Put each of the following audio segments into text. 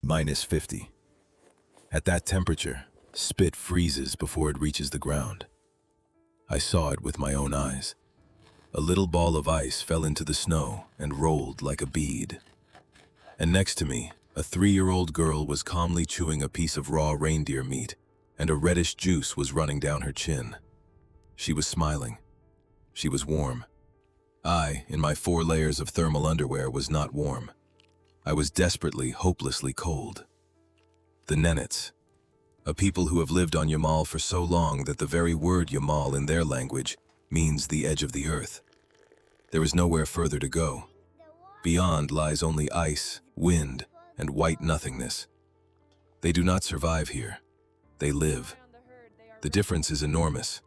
-50. At that temperature, spit freezes before it reaches the ground. I saw it with my own eyes. A little ball of ice fell into the snow and rolled like a bead. And next to me, a 3-year-old girl was calmly chewing a piece of raw reindeer meat, and a reddish juice was running down her chin. She was smiling. She was warm. I, in my 4 layers of thermal underwear, was not warm. I was desperately, hopelessly cold. The Nenets, a people who have lived on Yamal for so long that the very word Yamal in their language means the edge of the earth. There is nowhere further to go. Beyond lies only ice, wind, and white nothingness. They do not survive here. They live. The difference is enormous.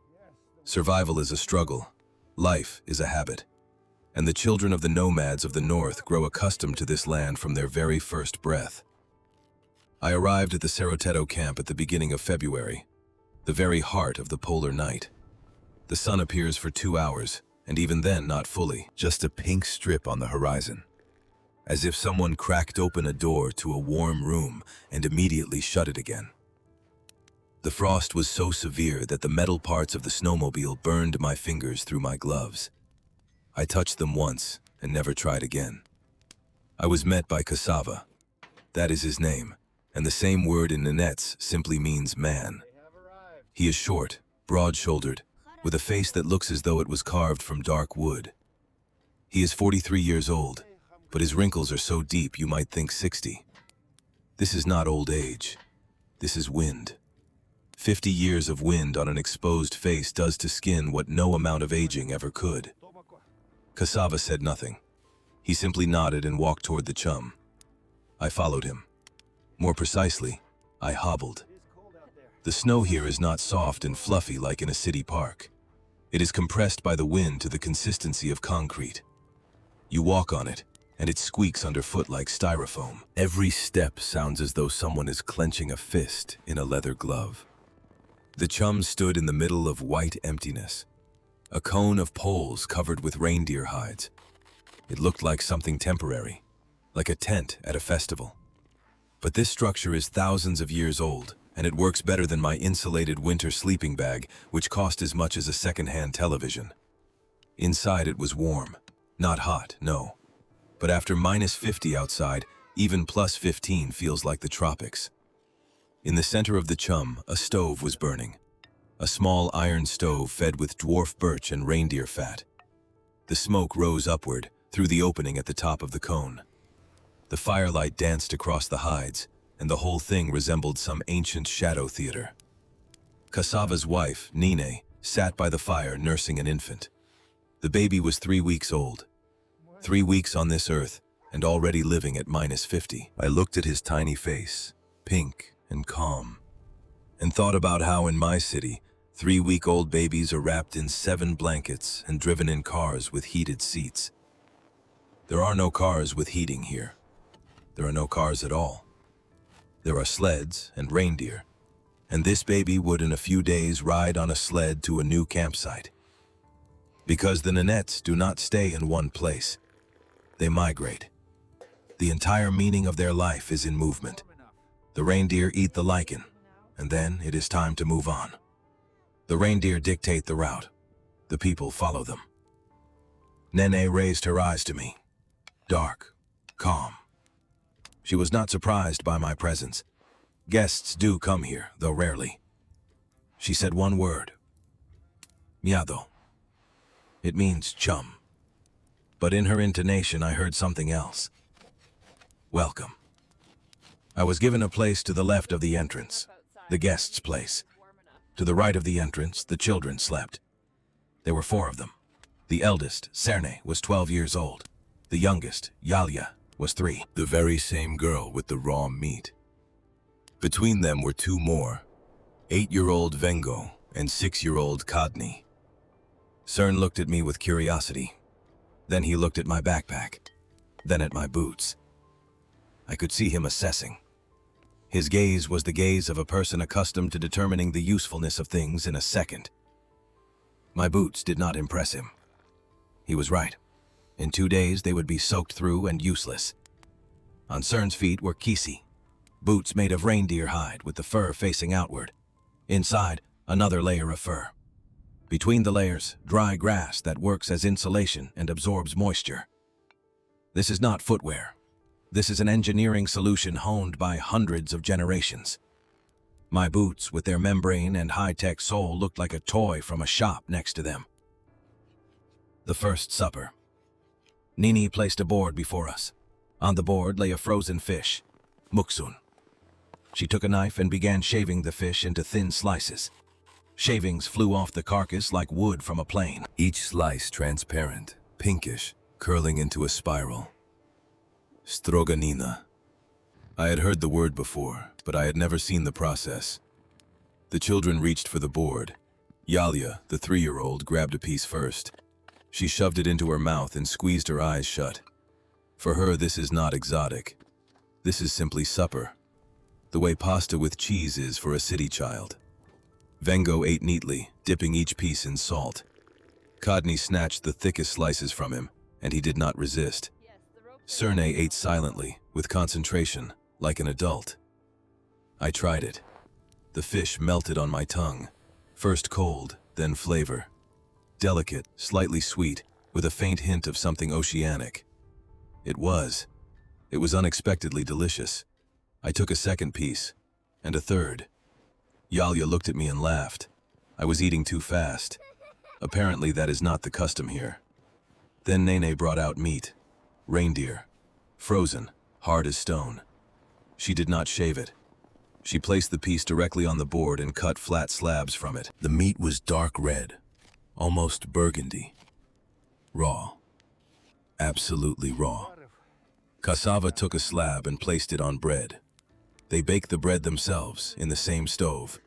Survival is a struggle. Life is a habit. And the children of the nomads of the north grow accustomed to this land from their very first breath. I arrived at the Cerroteto camp at the beginning of February, the very heart of the polar night. The sun appears for 2 hours, and even then not fully, just a pink strip on the horizon. As if someone cracked open a door to a warm room and immediately shut it again. The frost was so severe that the metal parts of the snowmobile burned my fingers through my gloves. I touched them once and never tried again. I was met by Cassava. That is his name, and the same word in Nenets simply means man. He is short, broad-shouldered, with a face that looks as though it was carved from dark wood. He is 43 years old, but his wrinkles are so deep you might think 60. This is not old age. This is wind. 50 years of wind on an exposed face does to skin what no amount of aging ever could. Cassava said nothing. He simply nodded and walked toward the chum. I followed him. More precisely, I hobbled. The snow here is not soft and fluffy like in a city park. It is compressed by the wind to the consistency of concrete. You walk on it, and it squeaks underfoot like styrofoam. Every step sounds as though someone is clenching a fist in a leather glove. The chum stood in the middle of white emptiness, a cone of poles covered with reindeer hides. It looked like something temporary, like a tent at a festival. But this structure is thousands of years old, and it works better than my insulated winter sleeping bag, which cost as much as a second-hand television. Inside it was warm, not hot, no. But after -50 outside, even +15 feels like the tropics. In the center of the chum, a stove was burning. A small iron stove fed with dwarf birch and reindeer fat. The smoke rose upward through the opening at the top of the cone. The firelight danced across the hides, and the whole thing resembled some ancient shadow theater. Cassava's wife, Nine, sat by the fire nursing an infant. The baby was 3 weeks old. 3 weeks on this earth, and already living at -50. I looked at his tiny face, pink and calm, and thought about how in my city, 3-week-old babies are wrapped in 7 blankets and driven in cars with heated seats. There are no cars with heating here. There are no cars at all. There are sleds and reindeer, and this baby would in a few days ride on a sled to a new campsite. Because the Nenets do not stay in one place. They migrate. The entire meaning of their life is in movement. The reindeer eat the lichen, and then it is time to move on. The reindeer dictate the route. The people follow them. Nene raised her eyes to me, dark, calm. She was not surprised by my presence. Guests do come here, though rarely. She said one word. Miado. It means chum. But in her intonation I heard something else. Welcome. I was given a place to the left of the entrance, the guest's place. To the right of the entrance, the children slept. There were 4 of them. The eldest, Cerne, was 12 years old. The youngest, Yalia, was 3. The very same girl with the raw meat. Between them were 2 more, 8-year-old Vengo and 6-year-old Kadni. Cern looked at me with curiosity. Then he looked at my backpack, then at my boots. I could see him assessing. His gaze was the gaze of a person accustomed to determining the usefulness of things in a second. My boots did not impress him. He was right. In 2 days they would be soaked through and useless. On Cern's feet were kisi, Boots made of reindeer hide with the fur facing outward. Inside, another layer of fur. Between the layers, dry grass that works as insulation and absorbs moisture. This is not footwear. This is an engineering solution honed by hundreds of generations. My boots, with their membrane and high-tech sole, looked like a toy from a shop next to them. The first supper. Nini placed a board before us. On the board lay a frozen fish, muksun. She took a knife and began shaving the fish into thin slices. Shavings flew off the carcass like wood from a plane. Each slice transparent, pinkish, curling into a spiral. Stroganina. I had heard the word before, but I had never seen the process. The children reached for the board. Yalia, the 3-year-old, grabbed a piece first. She shoved it into her mouth and squeezed her eyes shut. For her, this is not exotic. This is simply supper. The way pasta with cheese is for a city child. Vengo ate neatly, dipping each piece in salt. Kadni snatched the thickest slices from him, and he did not resist. Cerne ate silently, with concentration, like an adult. I tried it. The fish melted on my tongue, first cold, then flavor. Delicate, slightly sweet, with a faint hint of something oceanic. It was unexpectedly delicious. I took a second piece, and a third. Yalia looked at me and laughed. I was eating too fast. Apparently that is not the custom here. Then Nene brought out meat. Reindeer. Frozen, hard as stone. She did not shave it. She placed the piece directly on the board and cut flat slabs from it. The meat was dark red, almost burgundy. Raw. Absolutely raw. Cassava took a slab and placed it on bread. They baked the bread themselves in the same stove.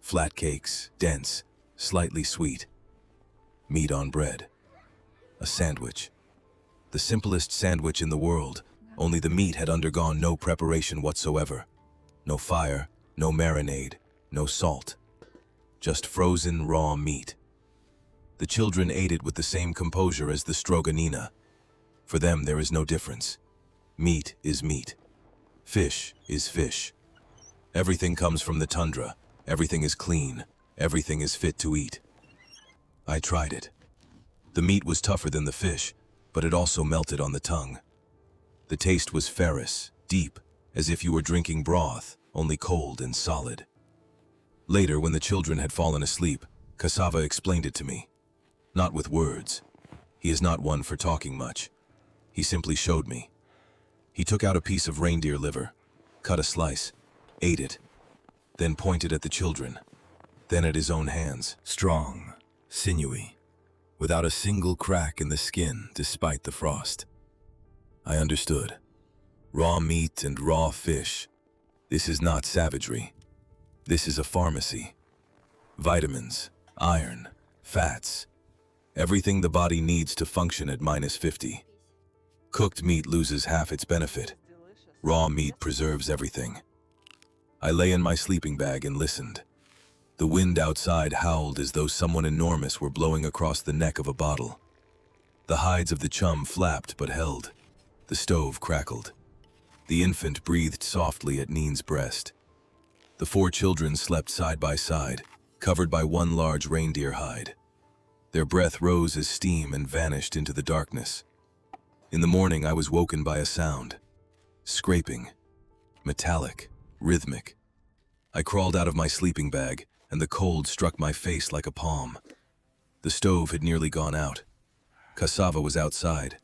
Flat cakes, dense, slightly sweet. Meat on bread. A sandwich. The simplest sandwich in the world, only the meat had undergone no preparation whatsoever. No fire, no marinade, no salt. Just frozen raw meat. The children ate it with the same composure as the stroganina. For them there is no difference. Meat is meat. Fish is fish. Everything comes from the tundra. Everything is clean. Everything is fit to eat. I tried it. The meat was tougher than the fish, but it also melted on the tongue. The taste was ferrous, deep, as if you were drinking broth, only cold and solid. Later, when the children had fallen asleep, Cassava explained it to me. Not with words. He is not one for talking much. He simply showed me. He took out a piece of reindeer liver, cut a slice, ate it, then pointed at the children, then at his own hands. Strong, sinewy, without a single crack in the skin despite the frost. I understood. Raw meat and raw fish. This is not savagery. This is a pharmacy. Vitamins, iron, fats, everything the body needs to function at -50. Cooked meat loses half its benefit. Raw meat preserves everything. I lay in my sleeping bag and listened. The wind outside howled as though someone enormous were blowing across the neck of a bottle. The hides of the chum flapped but held. The stove crackled. The infant breathed softly at Neen's breast. The 4 children slept side by side, covered by one large reindeer hide. Their breath rose as steam and vanished into the darkness. In the morning, I was woken by a sound. Scraping. Metallic. Rhythmic. I crawled out of my sleeping bag, and the cold struck my face like a palm. The stove had nearly gone out. Cassava was outside.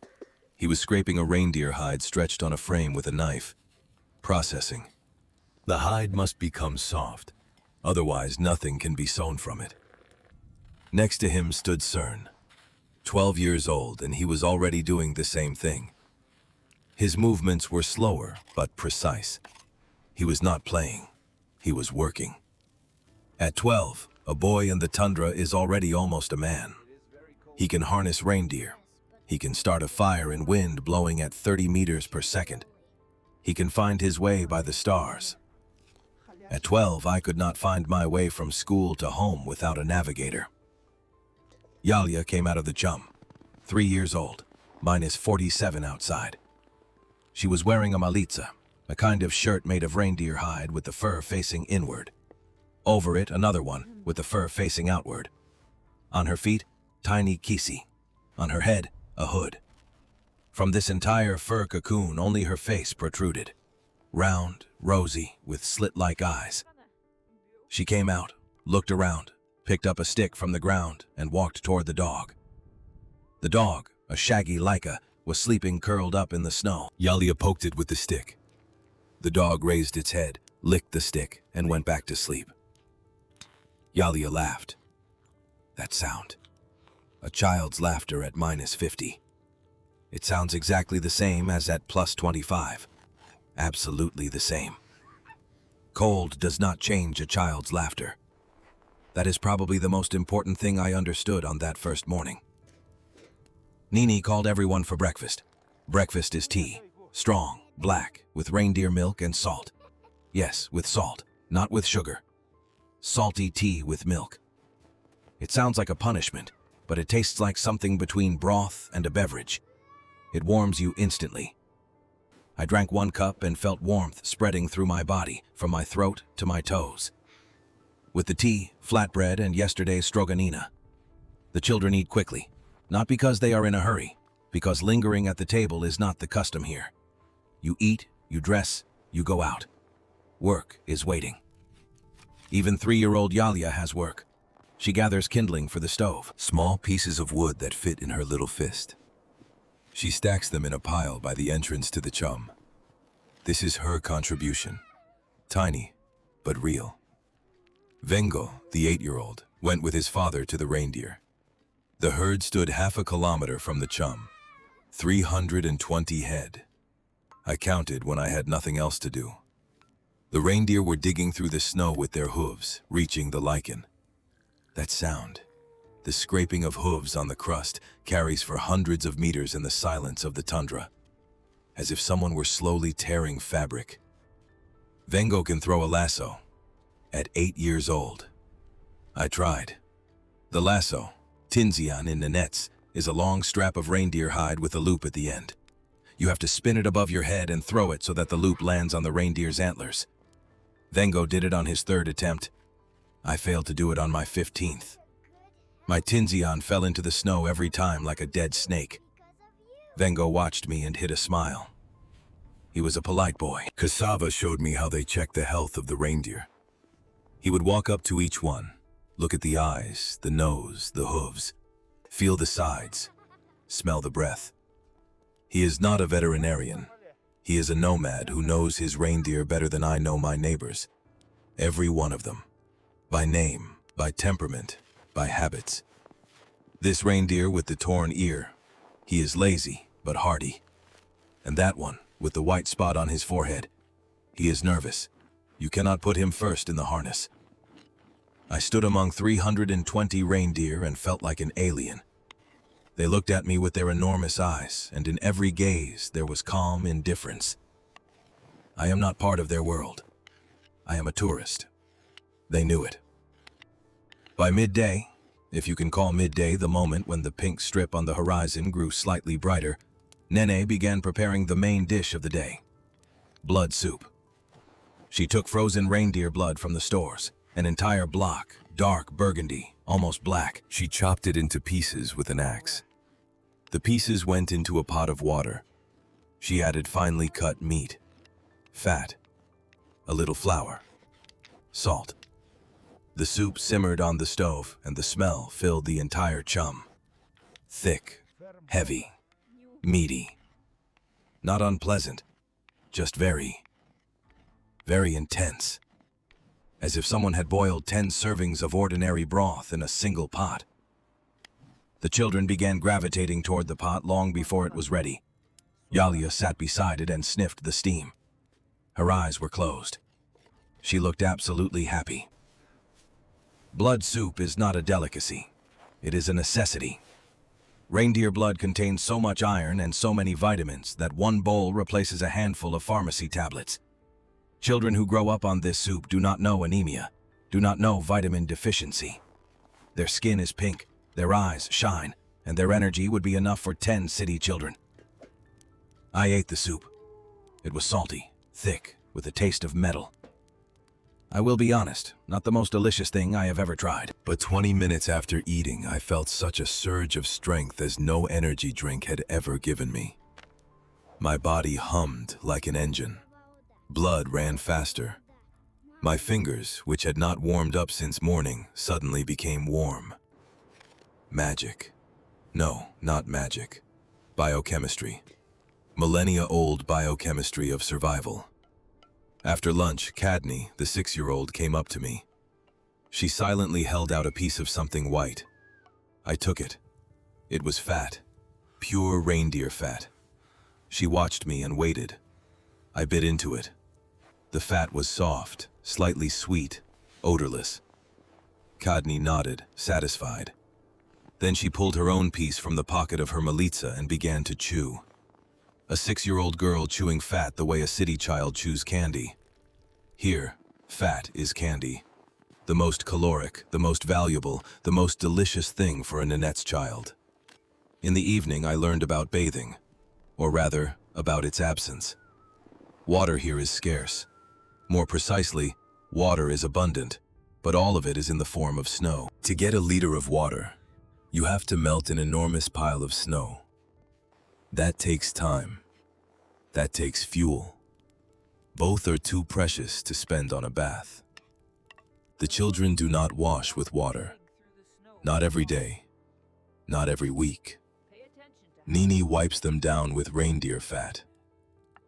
He was scraping a reindeer hide stretched on a frame with a knife. Processing. The hide must become soft. Otherwise, nothing can be sewn from it. Next to him stood Cern. 12 years old, and he was already doing the same thing. His movements were slower, but precise. He was not playing. He was working. At 12, a boy in the tundra is already almost a man. He can harness reindeer. He can start a fire in wind blowing at 30 meters per second. He can find his way by the stars. At 12, I could not find my way from school to home without a navigator. Yalia came out of the chum, 3 years old, -47 outside. She was wearing a malitsa, a kind of shirt made of reindeer hide with the fur facing inward. Over it, another one with the fur facing outward. On her feet, tiny kisi. On her head, a hood. From this entire fur cocoon, only her face protruded. Round, rosy, with slit-like eyes. She came out, looked around, picked up a stick from the ground, and walked toward the dog. The dog, a shaggy Laika, was sleeping curled up in the snow. Yalia poked it with the stick. The dog raised its head, licked the stick, and went back to sleep. Yalia laughed. That sound. A child's laughter at -50. It sounds exactly the same as at +25. Absolutely the same. Cold does not change a child's laughter. That is probably the most important thing I understood on that first morning. Nini called everyone for breakfast. Breakfast is tea, strong, black, with reindeer milk and salt. Yes, with salt, not with sugar. Salty tea with milk. It sounds like a punishment, but it tastes like something between broth and a beverage. It warms you instantly. I drank 1 cup and felt warmth spreading through my body, from my throat to my toes. With the tea, flatbread, and yesterday's stroganina. The children eat quickly, not because they are in a hurry, because lingering at the table is not the custom here. You eat, you dress, you go out. Work is waiting. Even 3-year-old Yalia has work. She gathers kindling for the stove. Small pieces of wood that fit in her little fist. She stacks them in a pile by the entrance to the chum. This is her contribution. Tiny, but real. Vengo, the 8-year-old, went with his father to the reindeer. The herd stood half a kilometer from the chum. 320 head. I counted when I had nothing else to do. The reindeer were digging through the snow with their hooves, reaching the lichen. That sound, the scraping of hooves on the crust, carries for hundreds of meters in the silence of the tundra, as if someone were slowly tearing fabric. Vengo can throw a lasso, at 8 years old. I tried. The lasso, tinzian in the nets, is a long strap of reindeer hide with a loop at the end. You have to spin it above your head and throw it so that the loop lands on the reindeer's antlers. Vengo did it on his 3rd attempt. I failed to do it on my 15th. My tinzian fell into the snow every time like a dead snake. Vengo watched me and hid a smile. He was a polite boy. Cassava showed me how they check the health of the reindeer. He would walk up to each one, look at the eyes, the nose, the hooves, feel the sides, smell the breath. He is not a veterinarian. He is a nomad who knows his reindeer better than I know my neighbors. Every one of them. By name, by temperament, by habits. This reindeer with the torn ear, he is lazy but hardy. And that one, with the white spot on his forehead, he is nervous. You cannot put him first in the harness. I stood among 320 reindeer and felt like an alien. They looked at me with their enormous eyes, and in every gaze there was calm indifference. I am not part of their world. I am a tourist. They knew it. By midday, if you can call midday the moment when the pink strip on the horizon grew slightly brighter, Nene began preparing the main dish of the day, blood soup. She took frozen reindeer blood from the stores, an entire block, dark burgundy, almost black. She chopped it into pieces with an axe. The pieces went into a pot of water. She added finely cut meat, fat, a little flour, salt. The soup simmered on the stove, and the smell filled the entire chum. Thick, heavy, meaty. Not unpleasant, just very, very intense. As if someone had boiled 10 servings of ordinary broth in a single pot. The children began gravitating toward the pot long before it was ready. Yalia sat beside it and sniffed the steam. Her eyes were closed. She looked absolutely happy. Blood soup is not a delicacy. It is a necessity. Reindeer blood contains so much iron and so many vitamins that one bowl replaces a handful of pharmacy tablets. Children who grow up on this soup do not know anemia, do not know vitamin deficiency. Their skin is pink, their eyes shine, and their energy would be enough for 10 city children. I ate the soup. It was salty, thick, with a taste of metal. I will be honest, not the most delicious thing I have ever tried. But 20 minutes after eating, I felt such a surge of strength as no energy drink had ever given me. My body hummed like an engine. Blood ran faster. My fingers, which had not warmed up since morning, suddenly became warm. Magic. No, not magic. Biochemistry. Millennia-old biochemistry of survival. After lunch, Cadney, the 6-year-old, came up to me. She silently held out a piece of something white. I took it. It was fat. Pure reindeer fat. She watched me and waited. I bit into it. The fat was soft, slightly sweet, odorless. Cadney nodded, satisfied. Then she pulled her own piece from the pocket of her militsa and began to chew. A 6-year-old girl chewing fat the way a city child chews candy. Here, fat is candy. The most caloric, the most valuable, the most delicious thing for a Nanette's child. In the evening, I learned about bathing, or rather, about its absence. Water here is scarce. More precisely, water is abundant, but all of it is in the form of snow. To get a liter of water, you have to melt an enormous pile of snow. That takes time. That takes fuel. Both are too precious to spend on a bath. The children do not wash with water. Not every day. Not every week. Nini wipes them down with reindeer fat.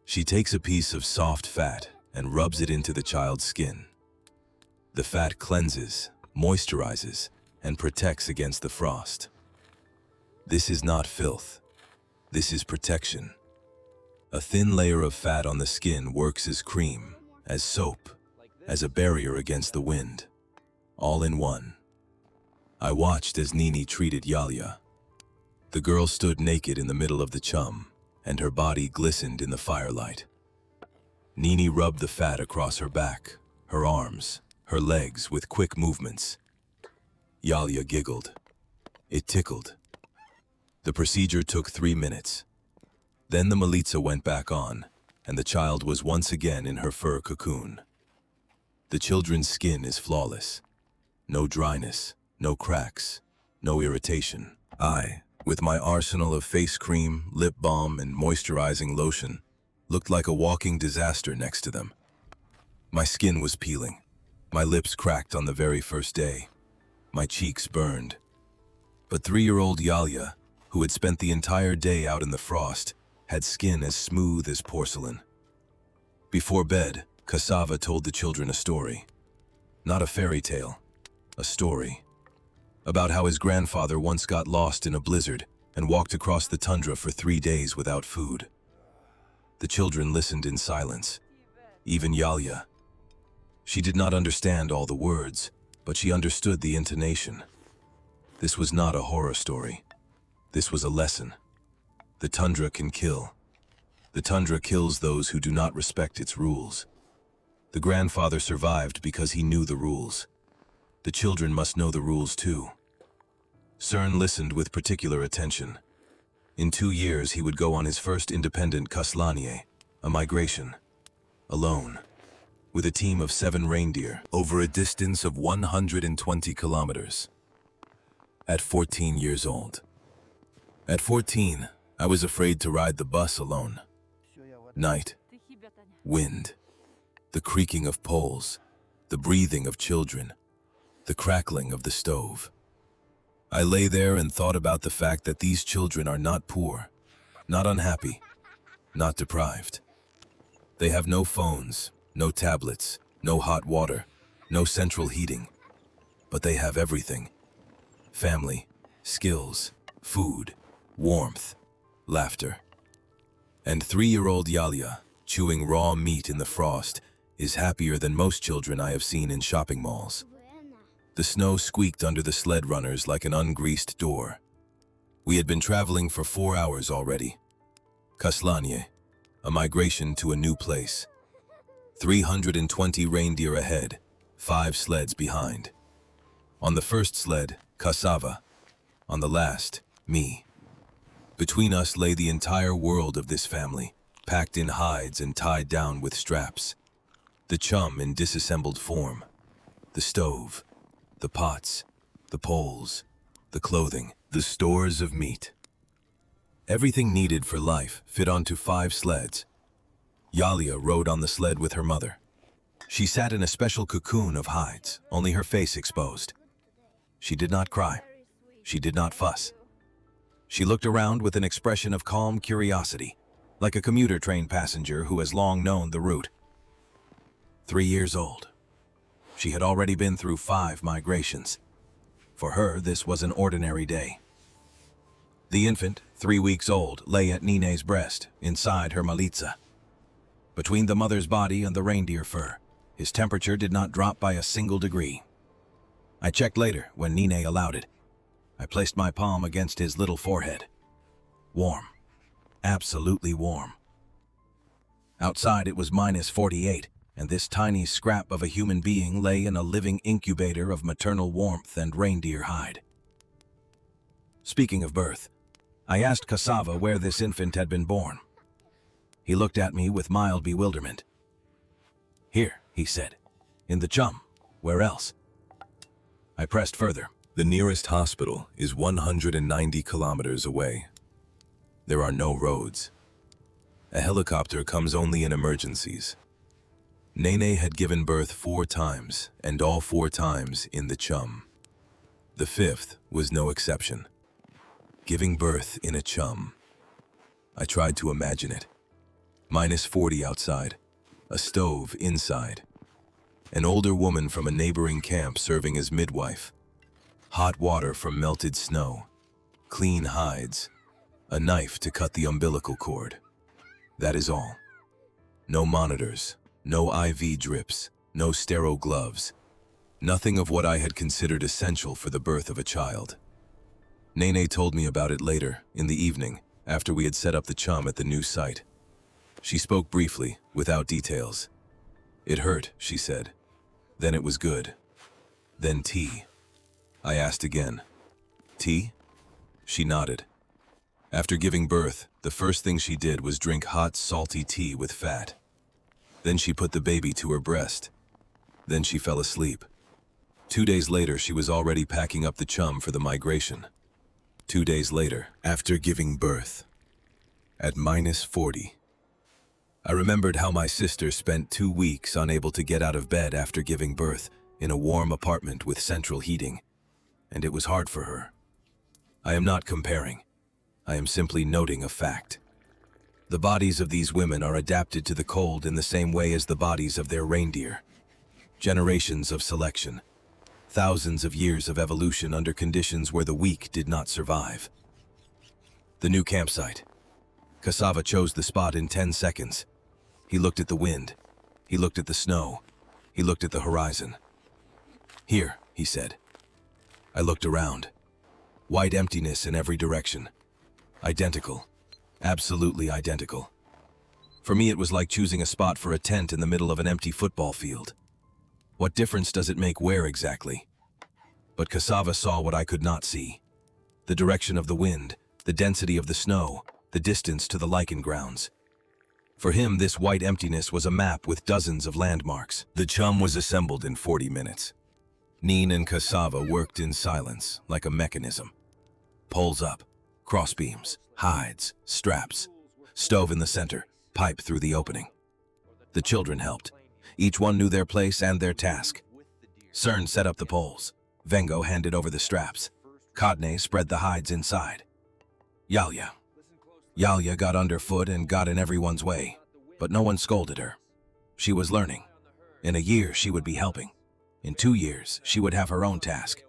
She takes a piece of soft fat and rubs it into the child's skin. The fat cleanses, moisturizes, and protects against the frost. This is not filth. This is protection. A thin layer of fat on the skin works as cream, as soap, as a barrier against the wind. All in one. I watched as Nini treated Yalya. The girl stood naked in the middle of the chum, and her body glistened in the firelight. Nini rubbed the fat across her back, her arms, her legs with quick movements. Yalya giggled. It tickled. The procedure took 3 minutes. Then the militsa went back on, and the child was once again in her fur cocoon. The children's skin is flawless. No dryness, no cracks, no irritation. I, with my arsenal of face cream, lip balm, and moisturizing lotion, looked like a walking disaster next to them. My skin was peeling. My lips cracked on the very first day. My cheeks burned. But 3-year-old Yalya, who had spent the entire day out in the frost, had skin as smooth as porcelain. Before bed, Cassava told the children a story. Not a fairy tale, a story. About how his grandfather once got lost in a blizzard and walked across the tundra for 3 days without food. The children listened in silence, even Yalya. She did not understand all the words, but she understood the intonation. This was not a horror story. This was a lesson. The tundra can kill. The tundra kills those who do not respect its rules. The grandfather survived because he knew the rules. The children must know the rules too. Cern listened with particular attention. In 2 years, he would go on his first independent kaslanie, a migration, alone, with a team of 7 reindeer, over a distance of 120 kilometers. At 14 years old. At 14, I was afraid to ride the bus alone. Night, wind, the creaking of poles, the breathing of children, the crackling of the stove. I lay there and thought about the fact that these children are not poor, not unhappy, not deprived. They have no phones, no tablets, no hot water, no central heating, but they have everything. Family, skills, food, warmth, laughter. And 3-year-old Yalya, chewing raw meat in the frost, is happier than most children I have seen in shopping malls. The snow squeaked under the sled runners like an ungreased door. We had been traveling for 4 hours already. Kaslanie, a migration to a new place. 320 reindeer ahead, 5 sleds behind. On the first sled, Cassava. On the last, me. Between us lay the entire world of this family, packed in hides and tied down with straps. The chum in disassembled form. The stove, the pots, the poles, the clothing, the stores of meat. Everything needed for life fit onto 5 sleds. Yalia rode on the sled with her mother. She sat in a special cocoon of hides, only her face exposed. She did not cry. She did not fuss. She looked around with an expression of calm curiosity, like a commuter train passenger who has long known the route. 3 years old. She had already been through 5 migrations. For her, this was an ordinary day. The infant, 3 weeks old, lay at Nine's breast, inside her malitsa. Between the mother's body and the reindeer fur, his temperature did not drop by a single degree. I checked later when Nine allowed it. I placed my palm against his little forehead. Warm. Absolutely warm. Outside it was -48, and this tiny scrap of a human being lay in a living incubator of maternal warmth and reindeer hide. Speaking of birth, I asked Cassava where this infant had been born. He looked at me with mild bewilderment. "Here," he said, "in the chum. Where else?" I pressed further. The nearest hospital is 190 kilometers away. There are no roads. A helicopter comes only in emergencies. Nene had given birth 4 times, and all 4 times in the chum. The 5th was no exception. Giving birth in a chum. I tried to imagine it. -40 outside, a stove inside, an older woman from a neighboring camp serving as midwife, hot water from melted snow, clean hides, a knife to cut the umbilical cord. That is all. No monitors, no IV drips, no sterile gloves, nothing of what I had considered essential for the birth of a child. Nene told me about it later, in the evening, after we had set up the chum at the new site. She spoke briefly, without details. It hurt, she said. Then it was good. Then tea. I asked again. Tea? She nodded. After giving birth, the first thing she did was drink hot, salty tea with fat. Then she put the baby to her breast. Then she fell asleep. 2 days later, she was already packing up the chum for the migration. 2 days later, after giving birth. At -40. I remembered how my sister spent 2 weeks unable to get out of bed after giving birth in a warm apartment with central heating, and it was hard for her. I am not comparing. I am simply noting a fact. The bodies of these women are adapted to the cold in the same way as the bodies of their reindeer. Generations of selection. Thousands of years of evolution under conditions where the weak did not survive. The new campsite. Cassava chose the spot in 10 seconds. He looked at the wind. He looked at the snow. He looked at the horizon. "Here," he said. I looked around. White emptiness in every direction. Identical. Absolutely identical. For me, it was like choosing a spot for a tent in the middle of an empty football field. What difference does it make where exactly? But Cassava saw what I could not see. The direction of the wind, the density of the snow, the distance to the lichen grounds. For him, this white emptiness was a map with dozens of landmarks. The chum was assembled in 40 minutes. Neen and Cassava worked in silence, like a mechanism. Poles up, crossbeams, hides, straps, stove in the center, pipe through the opening. The children helped. Each one knew their place and their task. Cern set up the poles. Vengo handed over the straps. Kodne spread the hides inside. Yalia got underfoot and got in everyone's way, but no one scolded her. She was learning. In a year, she would be helping. In 2 years, she would have her own task.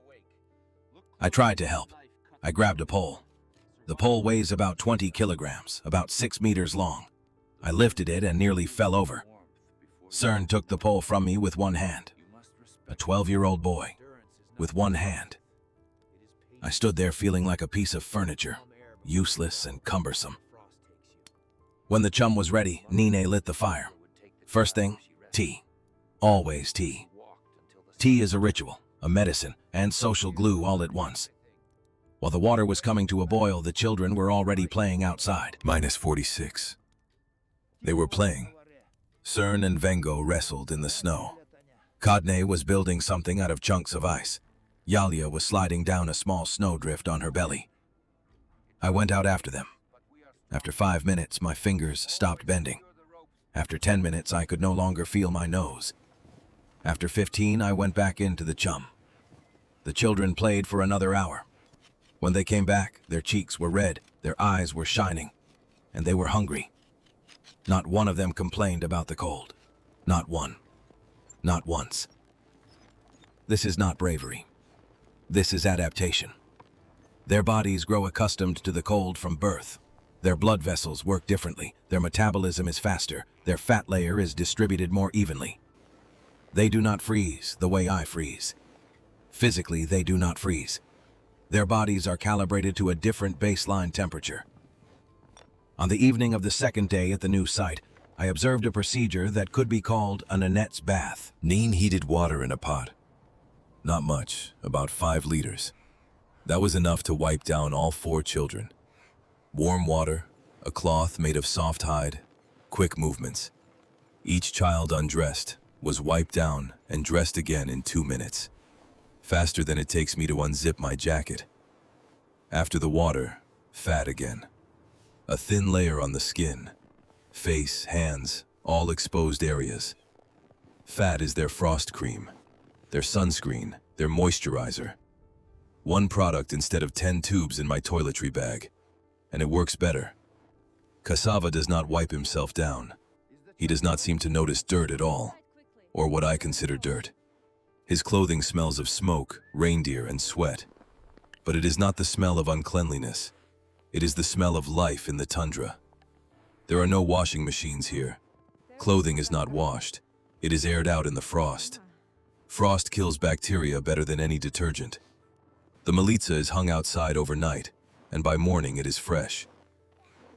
I tried to help. I grabbed a pole. The pole weighs about 20 kilograms, about 6 meters long. I lifted it and nearly fell over. Cern took the pole from me with one hand. A 12-year-old boy, with one hand. I stood there feeling like a piece of furniture, useless and cumbersome. When the chum was ready, Nene lit the fire. First thing, tea. Always tea. Tea is a ritual, a medicine, and social glue all at once. While the water was coming to a boil, the children were already playing outside. -46. They were playing. Cern and Vengo wrestled in the snow. Kadne was building something out of chunks of ice. Yalia was sliding down a small snowdrift on her belly. I went out after them. After 5 minutes, my fingers stopped bending. After 10 minutes, I could no longer feel my nose. After 15, I went back into the chum. The children played for another hour. When they came back, their cheeks were red, their eyes were shining, and they were hungry. Not one of them complained about the cold. Not one. Not once. This is not bravery. This is adaptation. Their bodies grow accustomed to the cold from birth. Their blood vessels work differently, their metabolism is faster, their fat layer is distributed more evenly. They do not freeze the way I freeze. Physically, they do not freeze. Their bodies are calibrated to a different baseline temperature. On the evening of the second day at the new site, I observed a procedure that could be called a Nanette's bath. Neen heated water in a pot. Not much, about 5 liters. That was enough to wipe down all 4 children. Warm water, a cloth made of soft hide, quick movements. Each child undressed, was wiped down, and dressed again in 2 minutes. Faster than it takes me to unzip my jacket. After the water, fat again. A thin layer on the skin. Face, hands, all exposed areas. Fat is their frost cream, their sunscreen, their moisturizer. 1 product instead of 10 tubes in my toiletry bag. And it works better. Cassava does not wipe himself down. He does not seem to notice dirt at all, or what I consider dirt. His clothing smells of smoke, reindeer, and sweat. But it is not the smell of uncleanliness. It is the smell of life in the tundra. There are no washing machines here. Clothing is not washed. It is aired out in the frost. Frost kills bacteria better than any detergent. The militsa is hung outside overnight, and by morning it is fresh.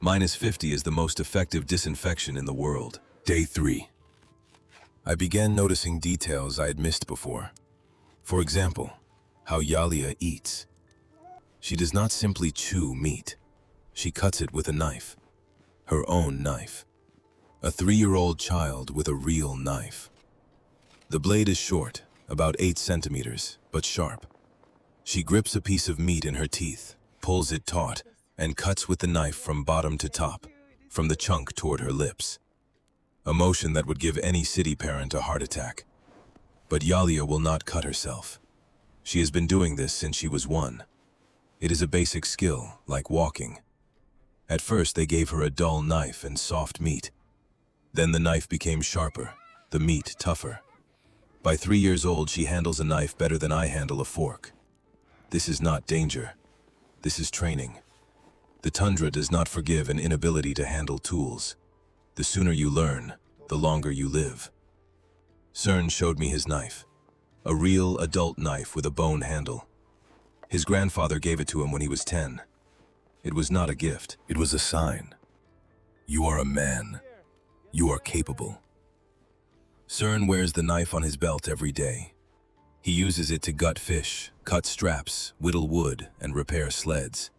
-50 is the most effective disinfection in the world. Day 3. I began noticing details I had missed before. For example, how Yalia eats. She does not simply chew meat. She cuts it with a knife. Her own knife. A 3-year-old child with a real knife. The blade is short, about 8 centimeters, but sharp. She grips a piece of meat in her teeth, pulls it taut, and cuts with the knife from bottom to top, from the chunk toward her lips. A motion that would give any city parent a heart attack. But Yalia will not cut herself. She has been doing this since she was 1. It is a basic skill, like walking. At first they gave her a dull knife and soft meat. Then the knife became sharper, the meat tougher. By 3 years old, she handles a knife better than I handle a fork. This is not danger. This is training. The tundra does not forgive an inability to handle tools. The sooner you learn, the longer you live. Cern showed me his knife. A real adult knife with a bone handle. His grandfather gave it to him when he was 10. It was not a gift. It was a sign. You are a man. You are capable. Cern wears the knife on his belt every day. He uses it to gut fish, cut straps, whittle wood, and repair sleds.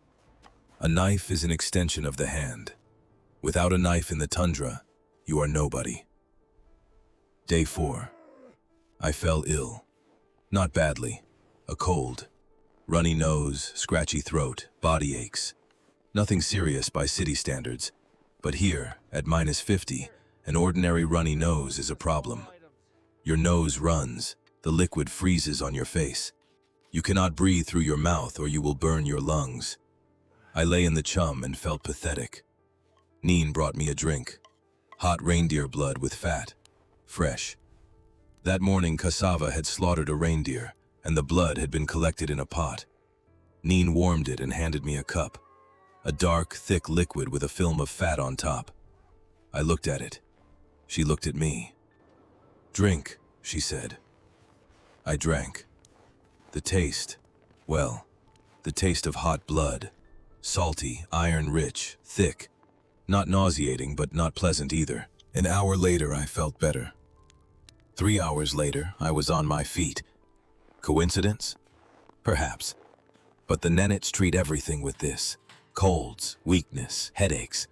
A knife is an extension of the hand. Without a knife in the tundra, you are nobody. Day 4. I fell ill. Not badly. A cold. Runny nose, scratchy throat, body aches. Nothing serious by city standards. But here, at -50, an ordinary runny nose is a problem. Your nose runs. The liquid freezes on your face. You cannot breathe through your mouth or you will burn your lungs. I lay in the chum and felt pathetic. Neen brought me a drink. Hot reindeer blood with fat. Fresh. That morning, Cassava had slaughtered a reindeer, and the blood had been collected in a pot. Neen warmed it and handed me a cup. A dark, thick liquid with a film of fat on top. I looked at it. She looked at me. "Drink," she said. I drank. The taste, well, the taste of hot blood. Salty, iron-rich, thick. Not nauseating, but not pleasant either. An hour later, I felt better. 3 hours later, I was on my feet. Coincidence? Perhaps. But the Nenets treat everything with this. Colds, weakness, headaches.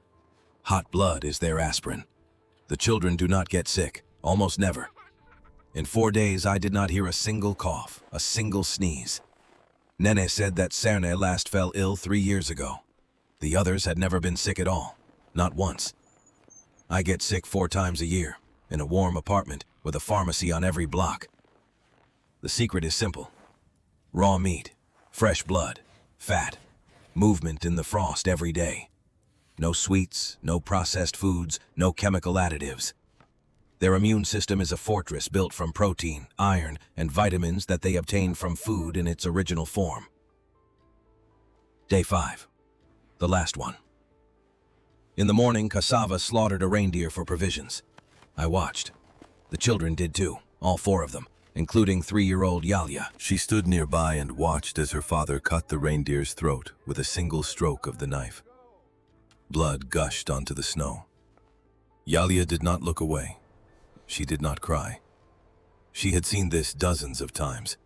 Hot blood is their aspirin. The children do not get sick, almost never. In 4 days, I did not hear a single cough, a single sneeze. Nene said that Cerne last fell ill 3 years ago. The others had never been sick at all, not once. I get sick 4 times a year, in a warm apartment with a pharmacy on every block. The secret is simple. Raw meat, fresh blood, fat, movement in the frost every day. No sweets, no processed foods, no chemical additives. Their immune system is a fortress built from protein, iron, and vitamins that they obtain from food in its original form. Day 5. The last one. In the morning, Cassava slaughtered a reindeer for provisions. I watched. The children did too, all 4 of them, including 3-year-old Yalya. She stood nearby and watched as her father cut the reindeer's throat with a single stroke of the knife. Blood gushed onto the snow. Yalya did not look away. She did not cry. She had seen this dozens of times.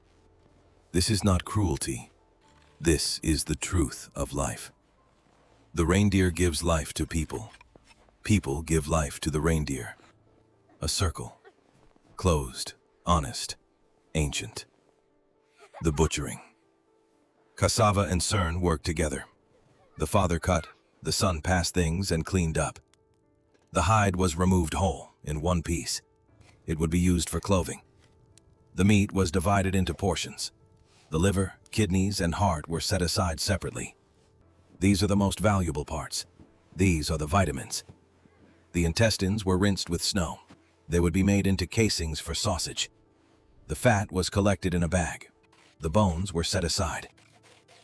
This is not cruelty. This is the truth of life. The reindeer gives life to people. People give life to the reindeer. A circle. Closed, honest, ancient. The butchering. Cassava and Cerne worked together. The father cut, the son passed things and cleaned up. The hide was removed whole, in one piece. It would be used for clothing. The meat was divided into portions. The liver, kidneys, and heart were set aside separately. These are the most valuable parts. These are the vitamins. The intestines were rinsed with snow. They would be made into casings for sausage. The fat was collected in a bag. The bones were set aside.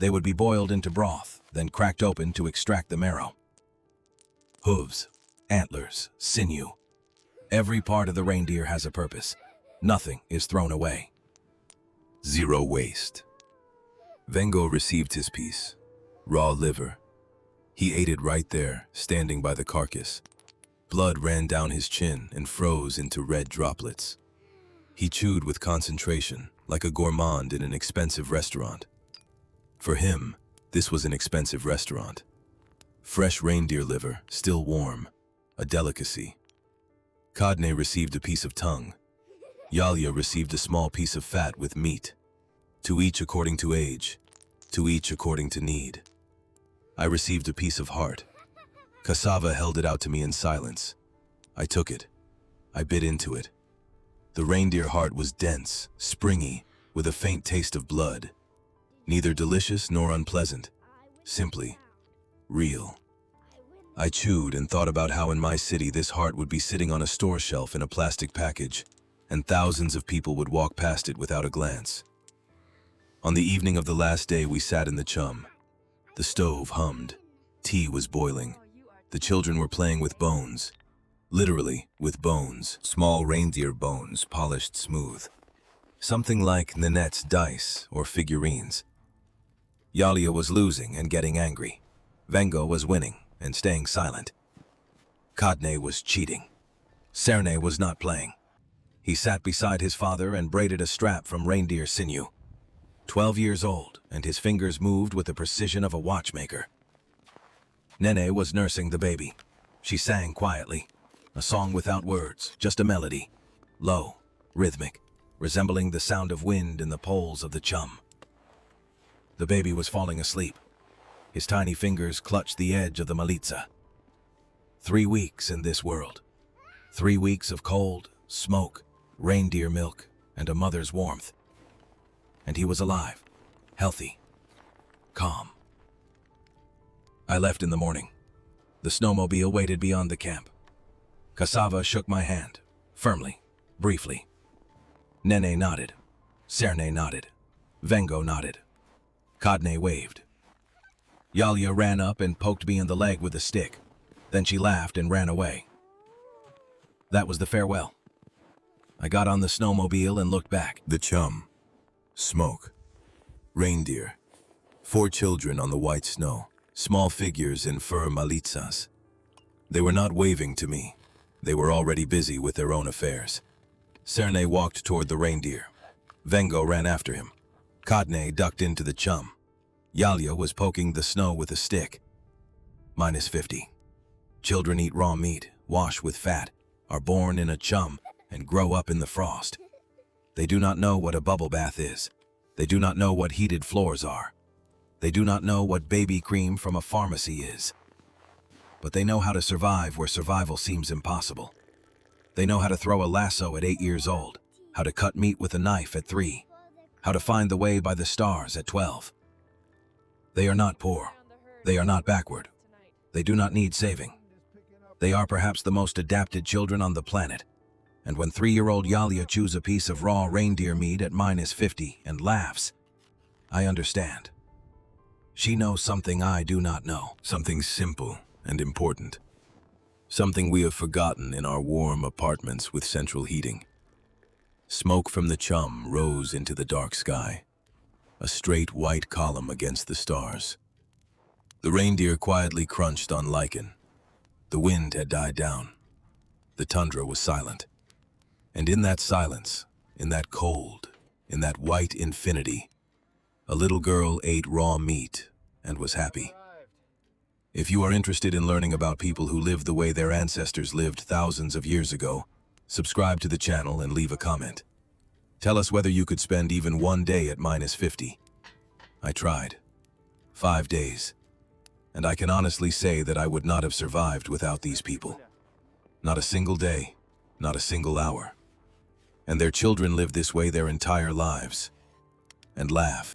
They would be boiled into broth, then cracked open to extract the marrow. Hooves, antlers, sinew. Every part of the reindeer has a purpose. Nothing is thrown away. Zero waste. Vengo received his piece. Raw liver. He ate it right there, standing by the carcass. Blood ran down his chin and froze into red droplets. He chewed with concentration, like a gourmand in an expensive restaurant. For him, this was an expensive restaurant. Fresh reindeer liver, still warm, a delicacy. Kadne received a piece of tongue. Yalya received a small piece of fat with meat. To each according to age, to each according to need. I received a piece of heart. Cassava held it out to me in silence. I took it. I bit into it. The reindeer heart was dense, springy, with a faint taste of blood. Neither delicious nor unpleasant. Simply real. I chewed and thought about how in my city this heart would be sitting on a store shelf in a plastic package, and thousands of people would walk past it without a glance. On the evening of the last day, we sat in the chum. The stove hummed. Tea was boiling. The children were playing with bones. Literally, with bones. Small reindeer bones, polished smooth. Something like Nanette's dice or figurines. Yalya was losing and getting angry. Vengo was winning and staying silent. Kadne was cheating. Cerne was not playing. He sat beside his father and braided a strap from reindeer sinew. 12 years old, and his fingers moved with the precision of a watchmaker. Nene was nursing the baby. She sang quietly, a song without words, just a melody, low, rhythmic, resembling the sound of wind in the poles of the chum. The baby was falling asleep. His tiny fingers clutched the edge of the malitsa. 3 weeks in this world. 3 weeks of cold, smoke, reindeer milk, and a mother's warmth. And he was alive, healthy, calm. I left in the morning. The snowmobile waited beyond the camp. Cassava shook my hand, firmly, briefly. Nene nodded. Cerne nodded. Vengo nodded. Kadne waved. Yalya ran up and poked me in the leg with a stick. Then she laughed and ran away. That was the farewell. I got on the snowmobile and looked back. The chum. Smoke. Reindeer. 4 children on the white snow. Small figures in fur malitsas. They were not waving to me. They were already busy with their own affairs. Cerne walked toward the reindeer. Vengo ran after him. Kadne ducked into the chum. Yalya was poking the snow with a stick. -50. Children eat raw meat, wash with fat, are born in a chum and grow up in the frost. They do not know what a bubble bath is. They do not know what heated floors are. They do not know what baby cream from a pharmacy is. But they know how to survive where survival seems impossible. They know how to throw a lasso at 8 years old, how to cut meat with a knife at 3, how to find the way by the stars at 12. They are not poor. They are not backward. They do not need saving. They are perhaps the most adapted children on the planet. And when 3-year-old Yalia chews a piece of raw reindeer meat at -50 and laughs, I understand. She knows something I do not know. Something simple and important. Something we have forgotten in our warm apartments with central heating. Smoke from the chum rose into the dark sky, a straight white column against the stars. The reindeer quietly crunched on lichen. The wind had died down. The tundra was silent. And in that silence, in that cold, in that white infinity, a little girl ate raw meat and was happy. If you are interested in learning about people who lived the way their ancestors lived thousands of years ago, subscribe to the channel and leave a comment. Tell us whether you could spend even one day at -50. I tried. 5 days. And I can honestly say that I would not have survived without these people. Not a single day, not a single hour. And their children live this way their entire lives. And laugh.